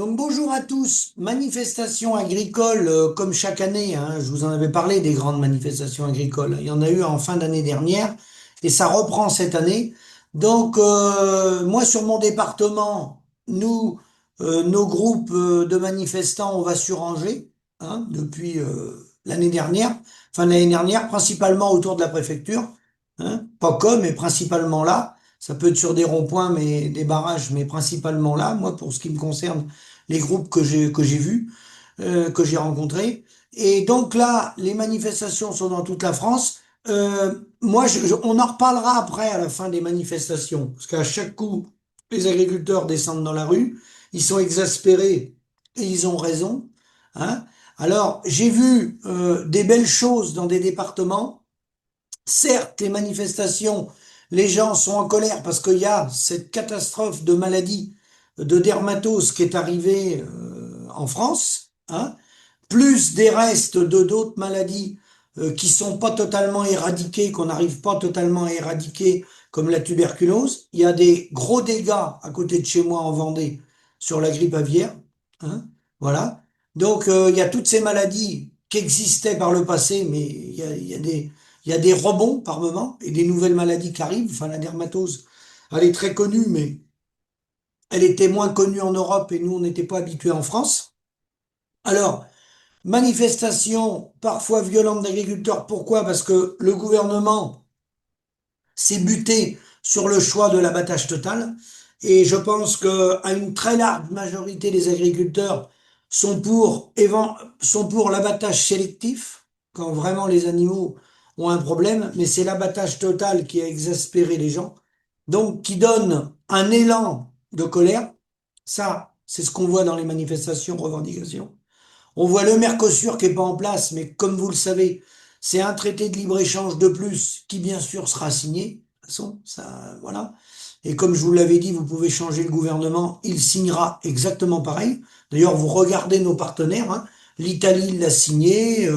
Donc bonjour à tous. Manifestations agricoles comme chaque année, hein, je vous en avais parlé des grandes manifestations agricoles. Il y en a eu en fin d'année dernière et ça reprend cette année. Donc moi sur mon département, nos groupes de manifestants, on va sur Angers depuis l'année dernière, fin de l'année dernière, principalement autour de la préfecture, pas comme, mais principalement là. Ça peut être sur des ronds-points, mais des barrages, mais principalement là. Moi, pour ce qui me concerne, les groupes que j'ai vus, que j'ai rencontrés. Et donc là, les manifestations sont dans toute la France. Moi, on en reparlera après à la fin des manifestations, parce qu'à chaque coup, les agriculteurs descendent dans la rue, ils sont exaspérés et ils ont raison. Hein. Alors, j'ai vu des belles choses dans des départements. Certes, les manifestations, les gens sont en colère parce qu'il y a cette catastrophe de maladie de dermatose qui est arrivée en France, plus des restes de d'autres maladies qui sont pas totalement éradiquées, qu'on n'arrive pas totalement à éradiquer, comme la tuberculose. Il y a des gros dégâts à côté de chez moi en Vendée sur la grippe aviaire, hein, voilà. Donc il y a toutes ces maladies qui existaient par le passé, mais il y a des rebonds par moment et des nouvelles maladies qui arrivent. Enfin, la dermatose, elle est très connue, mais elle était moins connue en Europe et nous, on n'était pas habitués en France. Alors, manifestations parfois violentes d'agriculteurs. Pourquoi? Parce que le gouvernement s'est buté sur le choix de l'abattage total. Et je pense qu'à une très large majorité des agriculteurs sont pour l'abattage sélectif, quand vraiment les animaux ont un problème, mais c'est l'abattage total qui a exaspéré les gens, donc qui donne un élan de colère. Ça, c'est ce qu'on voit dans les manifestations, revendications. On voit le Mercosur qui est pas en place, mais comme vous le savez, c'est un traité de libre-échange de plus qui, bien sûr, sera signé. De toute façon, ça, voilà. Et comme je vous l'avais dit, vous pouvez changer le gouvernement, il signera exactement pareil. D'ailleurs, vous regardez nos partenaires, l'Italie l'a signé,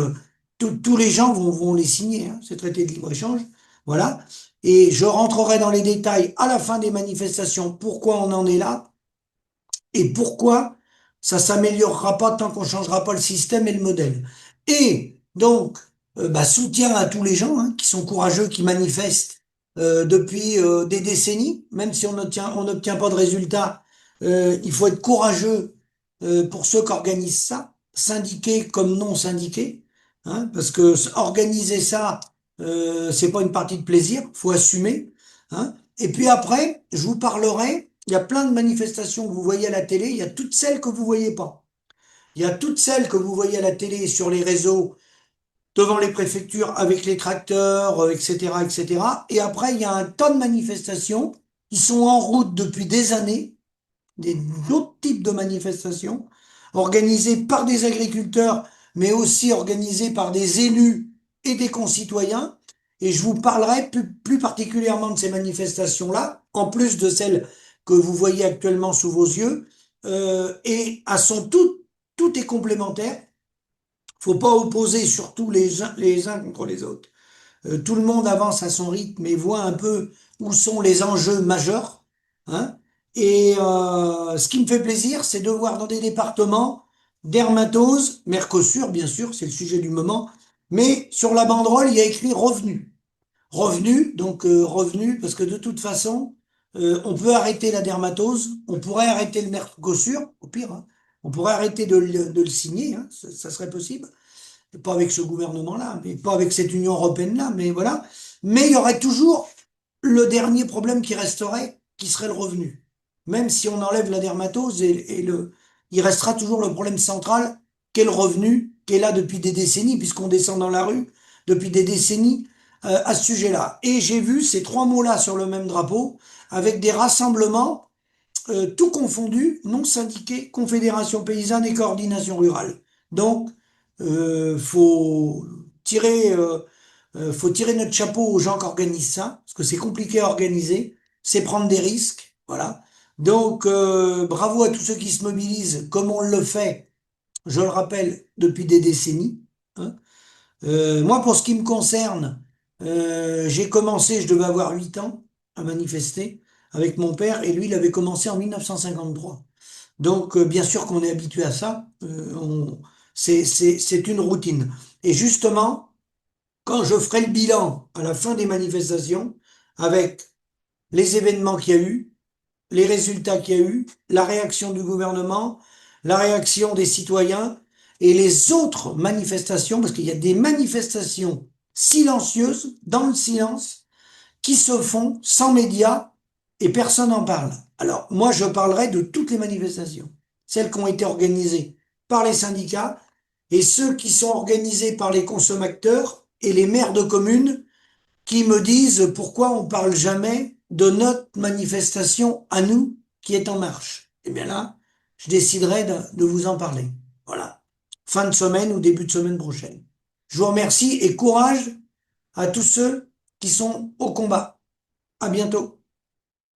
tous les gens vont les signer, ces traités de libre-échange. Voilà. Et je rentrerai dans les détails à la fin des manifestations, pourquoi on en est là et pourquoi ça s'améliorera pas tant qu'on changera pas le système et le modèle. Et donc, soutien à tous les gens qui sont courageux, qui manifestent depuis des décennies, même si on n'obtient pas de résultats, il faut être courageux pour ceux qui organisent ça, syndiqués comme non syndiqués, parce que organiser ça, c'est pas une partie de plaisir, faut assumer. Et puis après, je vous parlerai. Il y a plein de manifestations que vous voyez à la télé, il y a toutes celles que vous voyez pas. Il y a toutes celles que vous voyez à la télé sur les réseaux, devant les préfectures, avec les tracteurs, etc., etc. Et après, il y a un tas de manifestations qui sont en route depuis des années, d'autres types de manifestations, organisées par des agriculteurs, mais aussi organisées par des élus et des concitoyens. Et je vous parlerai plus particulièrement de ces manifestations-là, en plus de celles que vous voyez actuellement sous vos yeux. Et à son tout est complémentaire. Faut pas opposer surtout les uns contre les autres. Tout le monde avance à son rythme et voit un peu où sont les enjeux majeurs. Hein. Et ce qui me fait plaisir, c'est de voir dans des départements dermatose, Mercosur, bien sûr, c'est le sujet du moment, mais sur la banderole, il y a écrit revenu. Revenu, donc revenu, parce que de toute façon, on peut arrêter la dermatose, on pourrait arrêter le Mercosur, au pire, on pourrait arrêter de le signer, ça serait possible pas avec ce gouvernement-là, mais pas avec cette Union européenne-là, mais voilà. Mais il y aurait toujours le dernier problème qui resterait, qui serait le revenu. Même si on enlève la dermatose il restera toujours le problème central, qui est le revenu, qui est là depuis des décennies, puisqu'on descend dans la rue depuis des décennies à ce sujet-là. Et j'ai vu ces trois mots-là sur le même drapeau, avec des rassemblements tout confondu, non syndiqués, Confédération paysanne et coordination rurale. Donc, faut tirer, faut tirer notre chapeau aux gens qui organisent ça, parce que c'est compliqué à organiser, c'est prendre des risques, voilà. Donc, bravo à tous ceux qui se mobilisent, comme on le fait, je le rappelle, depuis des décennies. Hein. Moi, pour ce qui me concerne, j'ai commencé, je devais avoir 8 ans à manifester avec mon père, et lui, il avait commencé en 1953. Donc, bien sûr qu'on est habitué à ça. C'est une routine. Et justement, quand je ferai le bilan à la fin des manifestations, avec les événements qu'il y a eu, les résultats qu'il y a eu, la réaction du gouvernement, la réaction des citoyens et les autres manifestations, parce qu'il y a des manifestations silencieuses, dans le silence, qui se font sans médias et personne n'en parle. Alors, moi, je parlerai de toutes les manifestations, celles qui ont été organisées par les syndicats et ceux qui sont organisés par les consommateurs et les maires de communes qui me disent pourquoi on parle jamais de notre manifestation à nous qui est en marche. Eh bien là, je déciderai de vous en parler. Voilà. Fin de semaine ou début de semaine prochaine. Je vous remercie et courage à tous ceux qui sont au combat. À bientôt.